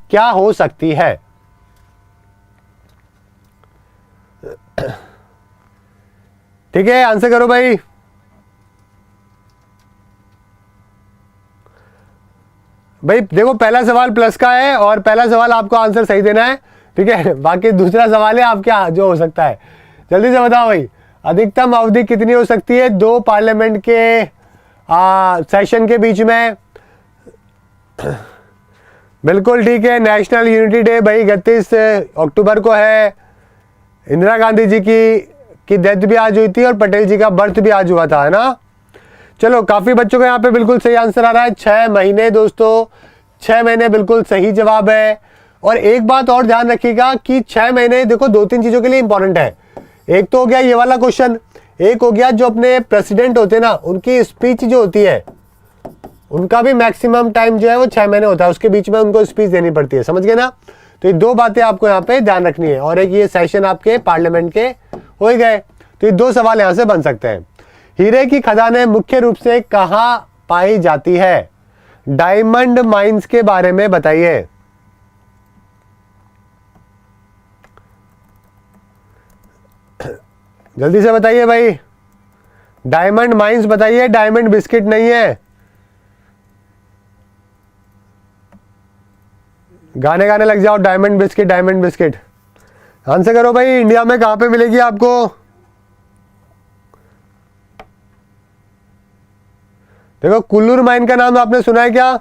क्या हो सकती है? ठीक है, आंसर करो भाई। भाई देखो, पहला सवाल प्लस का है और पहला सवाल आपको आंसर सही देना है, ठीक है। बाकी दूसरा सवाल है आपके जो हो सकता है। जल्दी से बताओ भाई, अधिकतम अवधि कितनी हो सकती है दो पार्लियामेंट के सेशन के बीच में? बिल्कुल ठीक है, नेशनल यूनिटी डे भाई 31 अक्टूबर को है। इंदिरा गांधी जी की डेथ भी आज हुई थी और पटेल जी का बर्थ भी आज हुआ था, है ना। चलो, काफी बच्चों का यहाँ पे बिल्कुल सही आंसर आ रहा है, 6 महीने दोस्तों, 6 महीने बिल्कुल सही जवाब है। और एक बात और ध्यान रखिएगा कि 6 महीने देखो 2-3 चीजों के लिए इंपॉर्टेंट है। एक तो हो गया ये वाला क्वेश्चन, एक हो गया जो अपने प्रेसिडेंट होते हैं ना, उनकी स्पीच जो होती है, उनका भी मैक्सिमम टाइम जो है वो 6 महीने होता है, उसके बीच में उनको स्पीच देनी पड़ती है, समझ गए ना। तो ये 2 बातें आपको यहाँ पे ध्यान रखनी है, और एक ये सेशन आपके पार्लियामेंट के हो ही गए। तो ये 2 सवाल यहाँ से बन सकते हैं। हीरे की खदानें मुख्य रूप से कहाँ पाई जाती है? डायमंड माइंस के बारे में बताइए। जल्दी से बताइए भाई, डायमंड माइंस बताइए, डायमंड बिस्किट नहीं है। गाने गाने लग जाओ, diamond biscuit diamond biscuit. Answer करो भाई, इंडिया में कहां पे मिलेगी आपको? देखो, कुल्लूर माइन का नाम आपने सुना है क्या?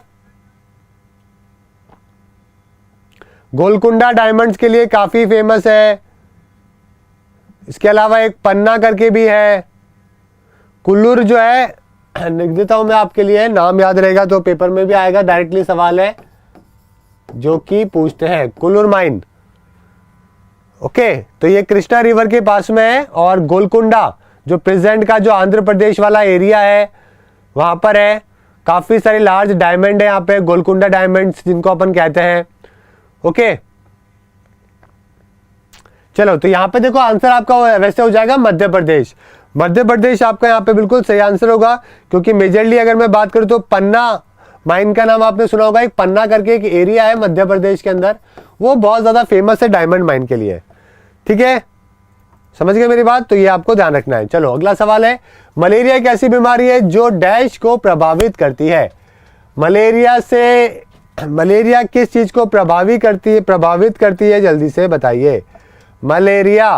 गोलकुंडा डायमंड्स के लिए काफी फेमस है। इसके अलावा एक पन्ना करके भी है। कुल्लूर जो है, लिख देता हूं मैं आपके लिए, नाम याद रहेगा तो पेपर में भी आएगा, डायरेक्टली सवाल है जो कि पूछते हैं, कुल्लूर माइन। ओके, तो ये कृष्णा रिवर के पास में है, और गोलकुंडा जो प्रेजेंट का जो आंध्र प्रदेश वाला एरिया है वहां पर है। काफी सारे लार्ज डायमंड है यहाँ पे, गोलकुंडा डायमंड्स जिनको अपन कहते हैं। ओके, चलो, तो यहाँ पे देखो आंसर आपका वैसे हो जाएगा मध्य प्रदेश। मध्य प्रदेश आपका यहाँ पे बिल्कुल सही आंसर होगा, क्योंकि मेजरली अगर मैं बात करूँ तो पन्ना माइन का नाम आपने सुना होगा। एक पन्ना करके एक एरिया है मध्य प्रदेश के अंदर, वो बहुत ज्यादा फेमस है डायमंड माइन के लिए। ठीक है, समझ गए मेरी बात? तो ये आपको ध्यान रखना है। चलो, अगला सवाल है, मलेरिया एक ऐसी बीमारी है जो डैश को प्रभावित करती है। मलेरिया किस चीज को प्रभावित करती है? जल्दी से बताइए। मलेरिया,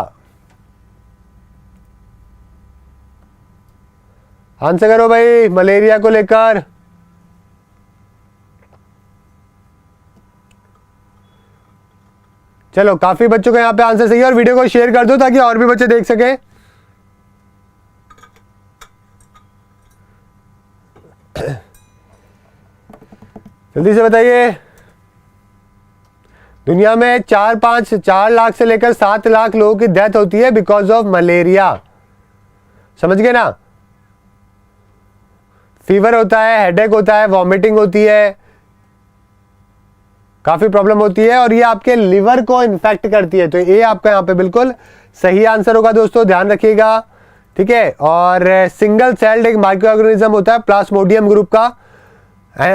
आंसर करो भाई, मलेरिया को लेकर। चलो, काफी बच्चों का यहाँ पे आंसर सही है, और वीडियो को शेयर कर दो ताकि और भी बच्चे देख सके। जल्दी से बताइए। दुनिया में 4 लाख से लेकर 7 लाख लोगों की डेथ होती है बिकॉज ऑफ मलेरिया, समझ गए ना। फीवर होता है, हेडेक होता है, वॉमिटिंग होती है, काफी प्रॉब्लम होती है, और ये आपके लिवर को इन्फेक्ट करती है। तो ये आपका यहाँ पे बिल्कुल सही आंसर होगा दोस्तों, ध्यान रखिएगा। ठीक है, और सिंगल सेल्ड एक माइक्रो ऑर्गेनिज्म होता है प्लाज्मोडियम ग्रुप का,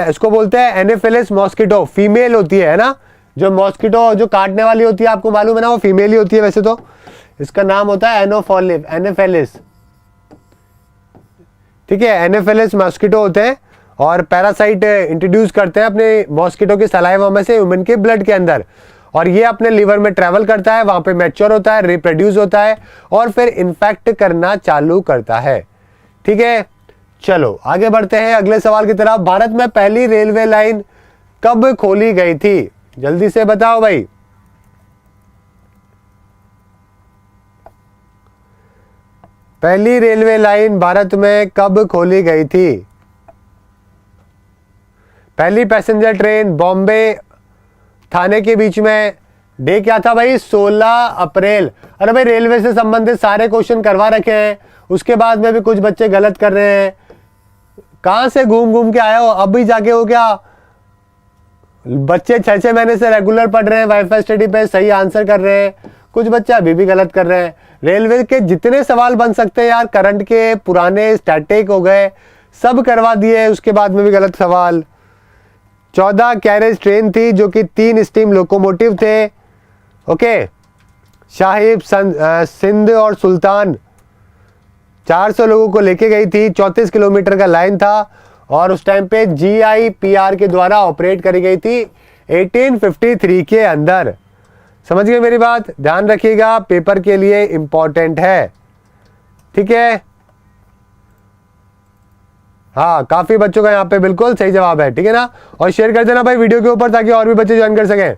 इसको बोलते हैं एनोफिलिस मॉस्किटो, फीमेल होती है ना। जो मॉस्किटो जो काटने वाली होती है, आपको मालूम है ना, वो फीमेल ही होती है वैसे तो। इसका नाम होता है एनोफिलिस। ठीक है, एनोफिलिस मॉस्किटो होते हैं, और पैरासाइट इंट्रोड्यूस करते हैं अपने मॉस्किटो के सलाइवा में से ह्यूमन के ब्लड के अंदर, और ये अपने लिवर में ट्रेवल करता है, वहां पे मैच्योर होता है, रिप्रोड्यूस होता है, और फिर इन्फेक्ट करना चालू करता है। ठीक है, चलो आगे बढ़ते हैं अगले सवाल की तरफ। भारत में पहली रेलवे लाइन कब खोली गई थी? जल्दी से बताओ भाई। पहली रेलवे लाइन भारत में कब खोली गई थी? पहली पैसेंजर ट्रेन बॉम्बे थाने के बीच में, डे क्या था भाई? 16 अप्रैल। अरे भाई, रेलवे से संबंधित सारे क्वेश्चन करवा रखे हैं, उसके बाद में भी कुछ बच्चे गलत कर रहे हैं। कहां से घूम घूम के आए हो? अभी जाके हो क्या? बच्चे 6-6 महीने से रेगुलर पढ़ रहे हैं, वाईफाई स्टडी पे सही आंसर कर रहे हैं, कुछ बच्चे अभी भी गलत कर रहे हैं। रेलवे के जितने सवाल बन सकते हैं यार, करंट के, पुराने, स्टैटिक हो गए, सब करवा दिए, उसके बाद में भी गलत सवाल। 14 कैरेज ट्रेन थी जो कि 3 स्टीम लोकोमोटिव थे। ओके, साहिब, सिंध और सुल्तान 400 लोगों को लेके गई थी। 34 किलोमीटर का लाइन था और उस टाइम पे GIPR के द्वारा ऑपरेट करी गई थी 1853 के अंदर। समझ गए मेरी बात? ध्यान रखिएगा, पेपर के लिए इंपॉर्टेंट है। ठीक है, हाँ, काफी बच्चों का यहाँ पे बिल्कुल सही जवाब है। ठीक है ना, और शेयर कर देना भाई वीडियो के ऊपर ताकि और भी बच्चे ज्वाइन कर सकें।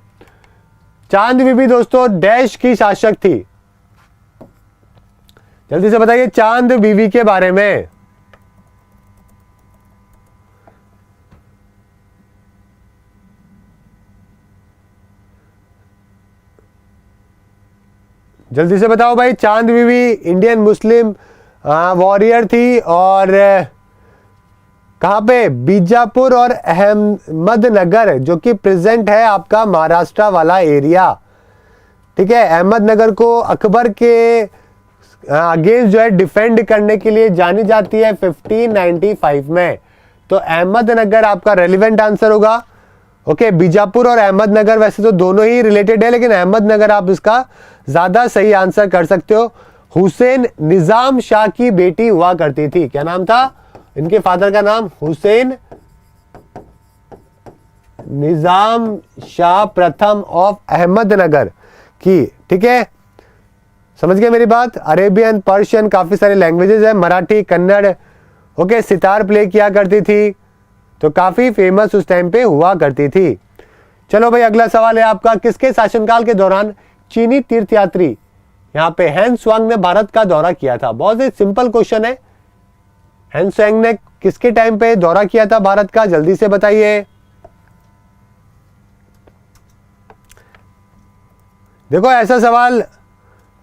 चांद बीबी दोस्तों डैश की शासक थी? जल्दी से बताइए चांद बीबी के बारे में। जल्दी से बताओ भाई। चांद बीबी इंडियन मुस्लिम वॉरियर थी और कहां पे? बीजापुर और अहमदनगर, जो कि प्रेजेंट है आपका महाराष्ट्र वाला एरिया। ठीक है, अहमदनगर को अकबर के अगेंस्ट जो है डिफेंड करने के लिए जानी जाती है 1595 में। तो अहमदनगर आपका रेलिवेंट आंसर होगा। ओके, बीजापुर और अहमदनगर वैसे तो दोनों ही रिलेटेड है, लेकिन अहमदनगर आप इसका ज्यादा सही आंसर कर सकते हो। हुसैन निजाम शाह की बेटी हुआ करती थी। क्या नाम था इनके फादर का? नाम हुसैन निजाम शाह प्रथम ऑफ अहमदनगर की। ठीक है, समझ गए मेरी बात? अरेबियन, पर्शियन, काफी सारे लैंग्वेजेस है, मराठी, कन्नड़। ओके, सितार प्ले किया करती थी, तो काफी फेमस उस टाइम पे हुआ करती थी। चलो भाई, अगला सवाल है आपका, किसके शासनकाल के दौरान चीनी तीर्थयात्री यहाँ पे हैन स्वांग ने भारत का दौरा किया था? बहुत ही सिंपल क्वेश्चन है। हैन स्वांग ने किसके टाइम पे दौरा किया था भारत का? जल्दी से बताइए। देखो, ऐसा सवाल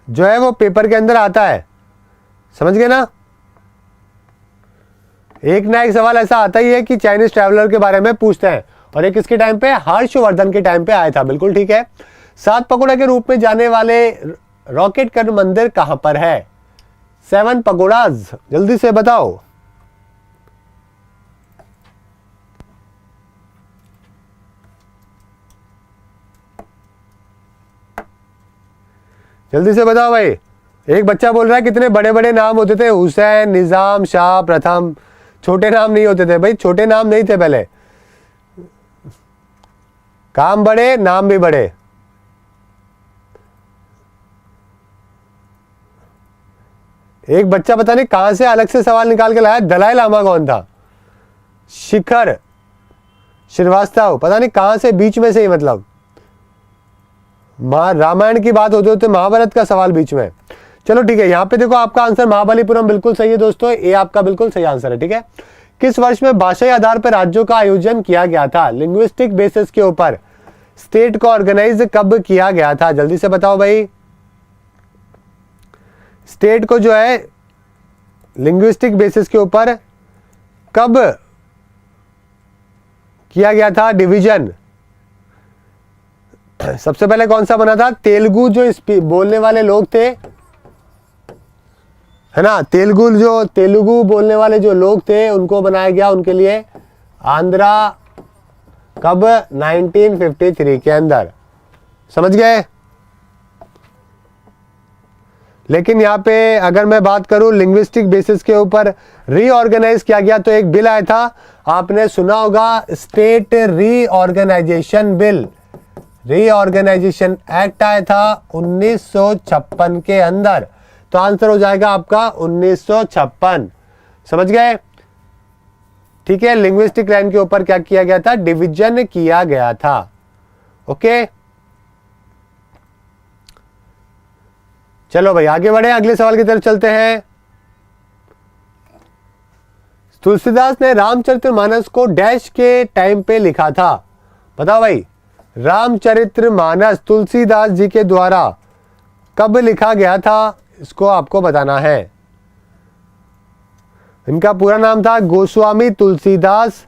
जो है वो पेपर के अंदर आता है, समझ गए ना? एक ना एक सवाल ऐसा आता ही है कि चाइनीज ट्रैवलर के बारे में पूछते हैं, और एक किसके टाइम पे? हर्षवर्धन के टाइम पे आया था। बिल्कुल ठीक है। 7 पगोड़ा के रूप में जाने वाले रॉकेट कर्ण मंदिर कहां पर है? 7 पगोड़ाज, जल्दी से बताओ। जल्दी से बताओ भाई। एक बच्चा बोल रहा है कितने बड़े बड़े नाम होते थे, हुसैन, निजाम शाह प्रथम। छोटे नाम नहीं होते थे भाई, छोटे नाम नहीं थे पहले। काम बड़े, नाम भी बड़े। एक बच्चा पता नहीं कहां से अलग से सवाल निकाल के लाया, दलाई लामा कौन था? शिखर श्रीवास्तव, पता नहीं कहां से, बीच में से ही, मतलब रामायण की बात होते होते महाभारत का सवाल बीच में। चलो ठीक है, यहां पे देखो आपका आंसर महाबलीपुरम बिल्कुल सही है दोस्तों, ये आपका बिल्कुल सही आंसर है। ठीक है, किस वर्ष में भाषाई आधार पर राज्यों का आयोजन किया गया था? लिंग्विस्टिक बेसिस के ऊपर स्टेट को ऑर्गेनाइज कब किया गया था? जल्दी से बताओ भाई। स्टेट को जो है लिंग्विस्टिक बेसिस के ऊपर कब किया गया था डिवीजन? सबसे पहले कौन सा बना था? तेलुगु जो बोलने वाले लोग थे, है ना, तेलुगु बोलने वाले जो लोग थे उनको बनाया गया, उनके लिए आंध्रा। कब? 1953 के अंदर। समझ गए? लेकिन यहाँ पे अगर मैं बात करूं लिंग्विस्टिक बेसिस के ऊपर रीऑर्गेनाइज किया गया, तो एक बिल आया था, आपने सुना होगा, state reorganisation bill, reorganisation act आया था 1956 के अंदर। तो आंसर हो जाएगा आपका 1956। समझ गए? ठीक है, लिंग्विस्टिक लाइन के ऊपर क्या किया गया था? डिवीजन किया गया था। ओके, चलो भाई आगे बढ़े, अगले सवाल की तरफ चलते हैं। तुलसीदास ने रामचरितमानस को डैश के टाइम पे लिखा था? बताओ भाई, रामचरितमानस तुलसीदास जी के द्वारा कब लिखा गया था? इसको आपको बताना है। इनका पूरा नाम था गोस्वामी तुलसीदास।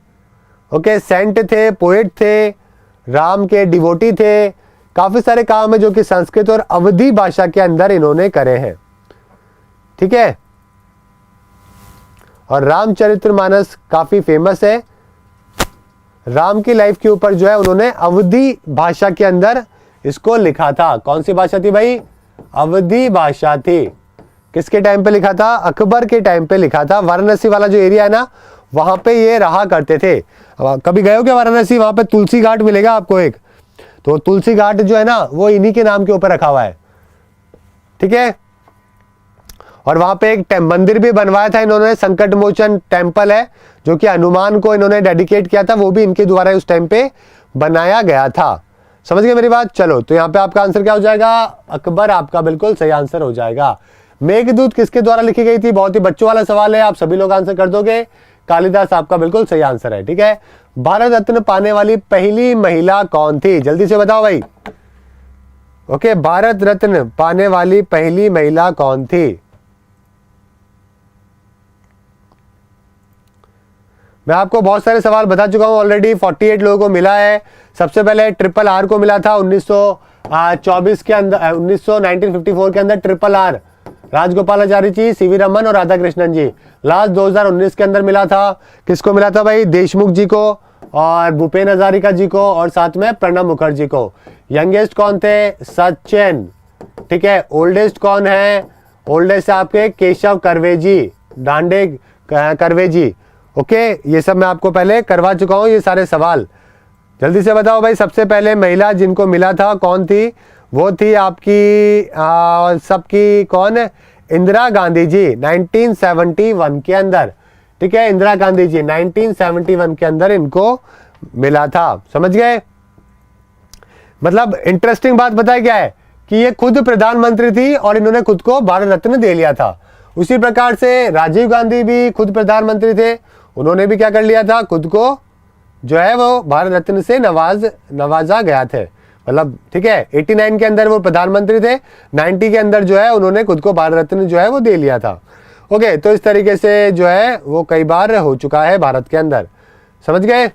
ओके, सेंट थे, पोएट थे, राम के डिवोटी थे। काफी सारे काम है जो कि संस्कृत और अवधी भाषा के अंदर इन्होंने करे हैं। ठीक है, और रामचरितमानस काफी फेमस है। राम की लाइफ के ऊपर जो है उन्होंने अवधी भाषा के अंदर इसको लिखा था। कौन सी भाषा थी भाई? अवधी भाषा थी। किसके टाइम पे लिखा था? अकबर के टाइम पे लिखा था। वाराणसी वाला जो एरिया है ना, वहां पे ये रहा करते थे। कभी गए हो क्या वाराणसी? वहां पे तुलसी घाट मिलेगा आपको एक, तो तुलसी घाट जो है ना वो इन्हीं के नाम के ऊपर रखा हुआ है, ठीक है। और वहां पे एक मंदिर भी बनवाया था इन्होंने, संकट मोचन टेम्पल है, जो कि हनुमान को इन्होंने डेडिकेट किया था, वो भी इनके द्वारा उस टाइम पे बनाया गया था। समझ गए मेरी बात? चलो, तो यहाँ पे आपका आंसर क्या हो जाएगा? अकबर आपका बिल्कुल सही आंसर हो जाएगा। मेघदूत किसके द्वारा लिखी गई थी? बहुत ही बच्चों वाला सवाल है, आप सभी लोग आंसर कर दोगे। कालिदास आपका बिल्कुल सही आंसर है, ठीक है। भारत रत्न पाने वाली पहली महिला कौन थी? जल्दी से बताओ भाई। ओके, भारत रत्न पाने वाली पहली महिला कौन थी? मैं आपको बहुत सारे सवाल बता चुका हूं ऑलरेडी। 48 लोगों को मिला है। सबसे पहले ट्रिपल आर को मिला था 1924 के अंदर, 1954 के अंदर ट्रिपल आर, राजगोपालाचारी जी, सीवी रमन और राधा कृष्णन जी। लास्ट 2019 के अंदर मिला था। किसको मिला था भाई? देशमुख जी को और भूपेन हजारिका जी को और साथ में प्रणब मुखर्जी को। यंगेस्ट कौन थे? सचिन, ठीक है। ओल्डेस्ट कौन है? ओल्डेस्ट आपके केशव कर्वे जी, डांडे कर्वे जी। ओके, ये सब मैं आपको पहले करवा चुका हूं ये सारे सवाल। जल्दी से बताओ भाई, सबसे पहले महिला जिनको मिला था कौन थी? वो थी आपकी सबकी कौन है? इंदिरा गांधी जी, 1971 के अंदर, ठीक है। इंदिरा गांधी जी 1971 के अंदर इनको मिला था। समझ गए? मतलब इंटरेस्टिंग बात बताया क्या है कि ये खुद प्रधानमंत्री थी और इन्होंने खुद को भारत रत्न दे लिया था। उसी प्रकार से राजीव गांधी भी खुद प्रधानमंत्री थे, उन्होंने भी क्या कर लिया था? खुद को जो है वो भारत रत्न से नवाजा गया थे, मतलब, ठीक है। 89 के अंदर वो प्रधानमंत्री थे, 90 के अंदर जो है उन्होंने खुद को भारत रत्न जो है वो दे लिया था। ओके, तो इस तरीके से जो है वो कई बार हो चुका है भारत के अंदर। समझ गए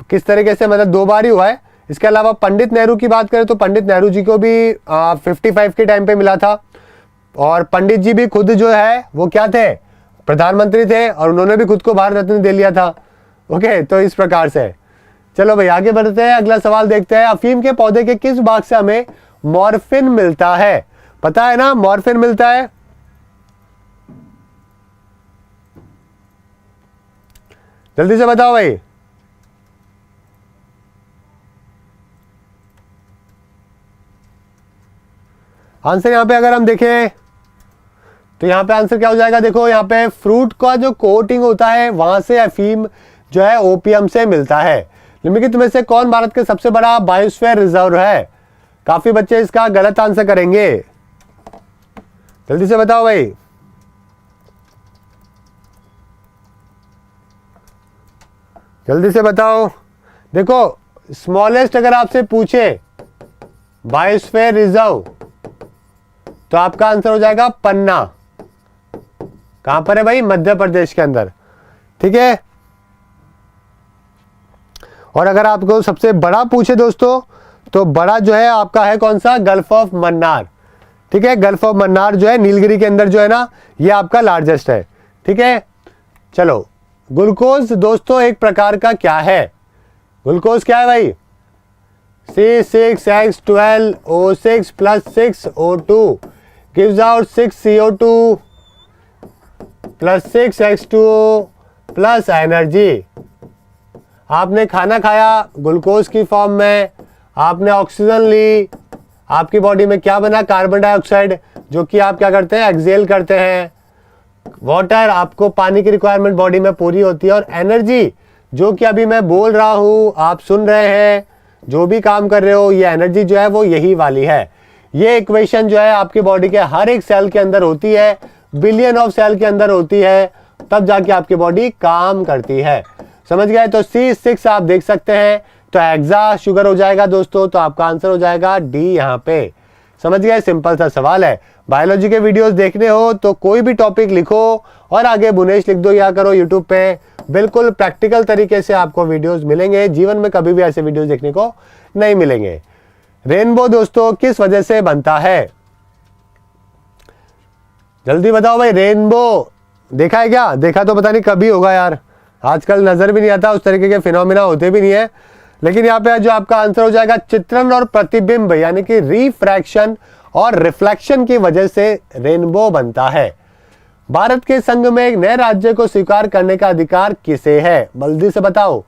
किस तरीके से? मतलब 2 बार ही हुआ है। इसके अलावा पंडित नेहरू की बात करें तो पंडित नेहरू जी को भी 55 के टाइम पे मिला था, और पंडित जी भी खुद जो है वो क्या थे? प्रधानमंत्री थे, और उन्होंने भी खुद को भारत रत्न दे लिया था। ओके, तो इस प्रकार से चलो भाई आगे बढ़ते हैं। अगला सवाल देखते हैं। अफीम के पौधे के किस भाग से हमें मॉर्फिन मिलता है? पता है ना मॉर्फिन मिलता है? जल्दी से बताओ भाई। आंसर यहां पे अगर हम देखें तो यहां पे आंसर क्या हो जाएगा? देखो यहां पे फ्रूट का जो कोटिंग होता है वहां से अफीम जो है ओपियम से मिलता है। निम्नलिखित में से कौन भारत के सबसे बड़ा बायोस्फीयर रिजर्व है? काफी बच्चे इसका गलत आंसर करेंगे, जल्दी से बताओ भाई। जल्दी से बताओ। देखो स्मॉलेस्ट अगर आपसे पूछे बायोस्फीयर रिजर्व तो आपका आंसर हो जाएगा पन्ना। कहां पर है भाई? मध्य प्रदेश के अंदर, ठीक है। और अगर आपको सबसे बड़ा पूछे दोस्तों तो बड़ा जो है आपका है कौन सा? गल्फ ऑफ मन्नार, ठीक है। गल्फ ऑफ मन्नार जो है नीलगिरी के अंदर जो है ना, ये आपका लार्जेस्ट है, ठीक है। चलो, ग्लूकोज दोस्तों एक प्रकार का क्या है? ग्लूकोज क्या है भाई? C6H12O6 + 6O2 gives out 6CO2 + 6H2O + energy. आपने खाना खाया ग्लूकोज की फॉर्म में, आपने ऑक्सीजन ली, आपकी बॉडी में क्या बना? कार्बन डाइऑक्साइड, जो कि आप क्या करते हैं? एक्सहेल करते हैं। वाटर, आपको पानी की रिक्वायरमेंट बॉडी में पूरी होती है। और एनर्जी, जो कि अभी मैं बोल रहा हूं, आप सुन रहे हैं, जो भी काम कर रहे हो, ये एनर्जी जो है वो यही वाली है। ये इक्वेशन जो है आपकी बॉडी के हर एक सेल के अंदर होती है, बिलियन ऑफ सेल के अंदर होती है, तब जाके आपकी बॉडी काम करती है। समझ गए? तो C6 आप देख सकते हैं, तो हेक्सा शुगर हो जाएगा दोस्तों, तो आपका आंसर हो जाएगा डी यहाँ पे। समझ गए? सिंपल सा सवाल है। बायोलॉजी के वीडियोस देखने हो तो कोई भी टॉपिक लिखो और आगे बुनेश लिख दो या करो यूट्यूब पे, बिल्कुल प्रैक्टिकल तरीके से आपको वीडियोस मिलेंगे। जीवन में कभी भी ऐसे वीडियोस देखने को नहीं मिलेंगे। रेनबो दोस्तों किस वजह से बनता है? जल्दी बताओ भाई। रेनबो देखा है क्या? देखा तो पता नहीं कभी होगा यार, आजकल नजर भी नहीं आता, उस तरीके के फिनोमिना होते भी नहीं है। लेकिन यहाँ पे जो आपका आंसर हो जाएगा चित्रण और प्रतिबिंब, यानी कि रिफ्रैक्शन और रिफ्लेक्शन की वजह से रेनबो बनता है। भारत के संघ में एक नए राज्य को स्वीकार करने का अधिकार किसे है? जल्दी से बताओ।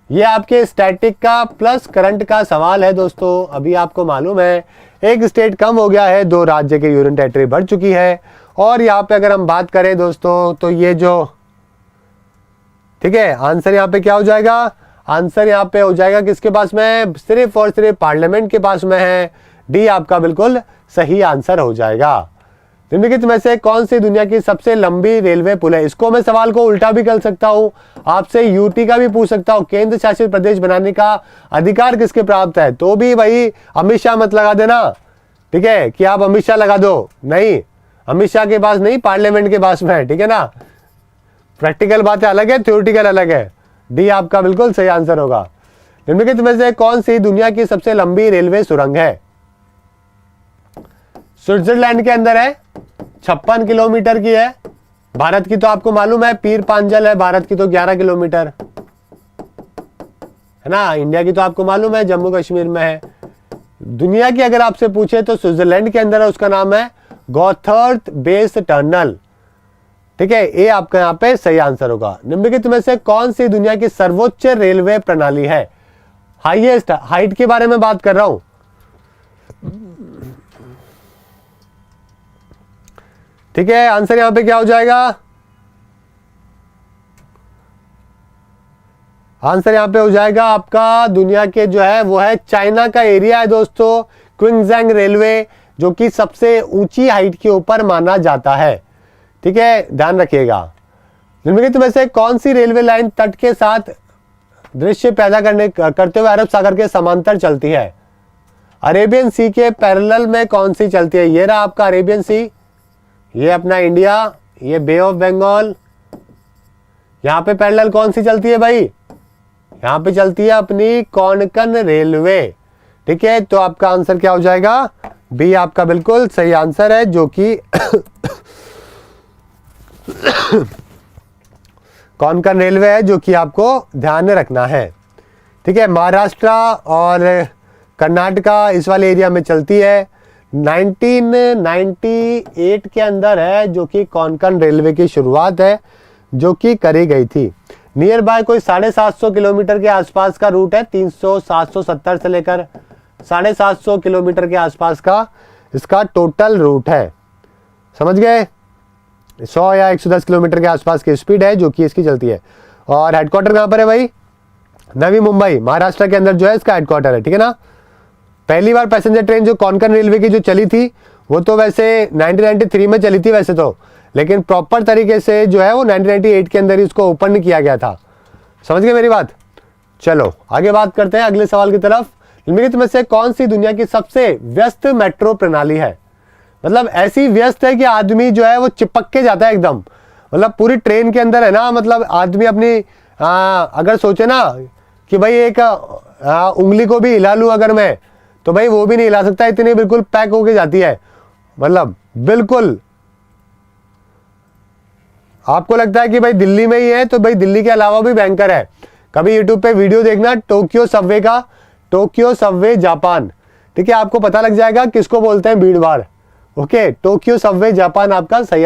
ये आपके स्टैटिक का प्लस करंट का सवाल है दोस्तों। अभी आपको मालूम है एक स्टेट कम हो गया है, 2 राज्य के यूनियन टेरिटरी बढ़ चुकी है। और यहाँ पे अगर हम बात करें दोस्तों तो ये जो, ठीक है, आंसर यहाँ पे क्या हो जाएगा? आंसर यहाँ पे हो जाएगा किसके पास में है? सिर्फ और सिर्फ पार्लियामेंट के पास में है। डी आपका बिल्कुल सही आंसर हो जाएगा। निम्नलिखित में से कौन सी दुनिया की सबसे लंबी रेलवे पुल है? इसको मैं सवाल को उल्टा भी कर सकता हूं, आपसे यूटी का भी पूछ सकता हूं, केंद्र शासित प्रदेश बनाने का अधिकार किसके प्राप्त है? तो भी भाई अमित शाह मत लगा देना, ठीक है, कि आप अमित शाह लगा दो। नहीं, अमित शाह के पास नहीं, पार्लियामेंट के पास में है, ठीक है ना। प्रैक्टिकल बातें अलग है, थ्योरेटिकल अलग है। डी आपका बिल्कुल सही आंसर होगा। निम्नलिखित में से कौन सी दुनिया की सबसे लंबी रेलवे सुरंग है? स्विट्जरलैंड के अंदर है, 56 किलोमीटर की है। भारत की तो आपको मालूम है पीर पांजल है, भारत की तो 11 किलोमीटर है ना। इंडिया की तो आपको मालूम है जम्मू कश्मीर में है। दुनिया की अगर आपसे पूछे तो स्विट्जरलैंड के अंदर है, उसका नाम है गॉथर्ड बेस टनल, ठीक है। ये आपका यहाँ पे सही आंसर होगा। निम्नलिखित में से कौन सी दुनिया की सर्वोच्च रेलवे प्रणाली है? हाईएस्ट हाइट के बारे में बात कर रहा हूं, ठीक है। आंसर यहां पे क्या हो जाएगा? आंसर यहां पे हो जाएगा आपका दुनिया के जो है वो है चाइना का एरिया है दोस्तों, क्विंगजैंग रेलवे, जो कि सबसे ऊंची हाइट के ऊपर माना जाता है, ठीक है, ध्यान रखिएगा। निम्नलिखित में से कौन सी रेलवे लाइन तट के साथ दृश्य पैदा करते हुए अरब सागर के समांतर चलती है? अरेबियन सी के पैरेलल में कौन सी चलती है? ये रहा आपका अरेबियन सी, ये अपना इंडिया, ये बे ऑफ बंगाल। यहां पे पैरेलल कौन सी चलती है भाई? यहां पे चलती है अपनी कोंकण रेलवे, ठीक है। तो आपका आंसर क्या हो जाएगा? बी आपका बिल्कुल सही आंसर है, जो कि कोंकण रेलवे है, जो कि आपको ध्यान में रखना है, ठीक है। महाराष्ट्र और कर्नाटका इस वाले एरिया में चलती है। 1998 के अंदर है जो कि कोंकण रेलवे की शुरुआत है, जो कि करी गई थी। नियर बाय कोई 750 किलोमीटर के आसपास का रूट है, 770 से लेकर 750 किलोमीटर के आसपास का इसका टोटल रूट है, समझ गए। 100 या 110 किलोमीटर के आसपास की स्पीड है जो कि इसकी चलती है। और हेडक्वार्टर कहां पर है भाई? नवी मुंबई, महाराष्ट्र के अंदर जो है इसका हेडक्वार्टर है, ठीक है ना। पहली बार पैसेंजर ट्रेन जो कोंकण रेलवे की जो चली थी वो तो वैसे 1993 में चली थी वैसे तो, लेकिन प्रॉपर तरीके से जो है वो 1998 के अंदर ही उसको ओपन किया गया था, समझ गए मेरी बात। चलो आगे बात करते हैं अगले सवाल की तरफ। निम्नलिखित में से कौन सी दुनिया की सबसे व्यस्त मेट्रो प्रणाली है? मतलब ऐसी व्यस्त है कि आदमी जो है वो चिपक के जाता है एकदम, मतलब पूरी ट्रेन के अंदर है ना, मतलब आदमी अपनी अगर सोचे ना कि भाई एक उंगली को भी हिला लूं अगर मैं, तो भाई वो भी नहीं हिला सकता, इतनी बिल्कुल पैक होके जाती है। मतलब बिल्कुल आपको लगता है कि भाई दिल्ली में ही है, तो भाई दिल्ली के अलावा भी भयंकर है। कभी यूट्यूब पे वीडियो देखना टोक्यो सबवे का, टोक्यो सबवे जापान, ठीक है, आपको पता लग जाएगा किसको बोलते हैं भीड़ भाड़। ओके, टोक्यो सबवे जापान आपका सही आंसर।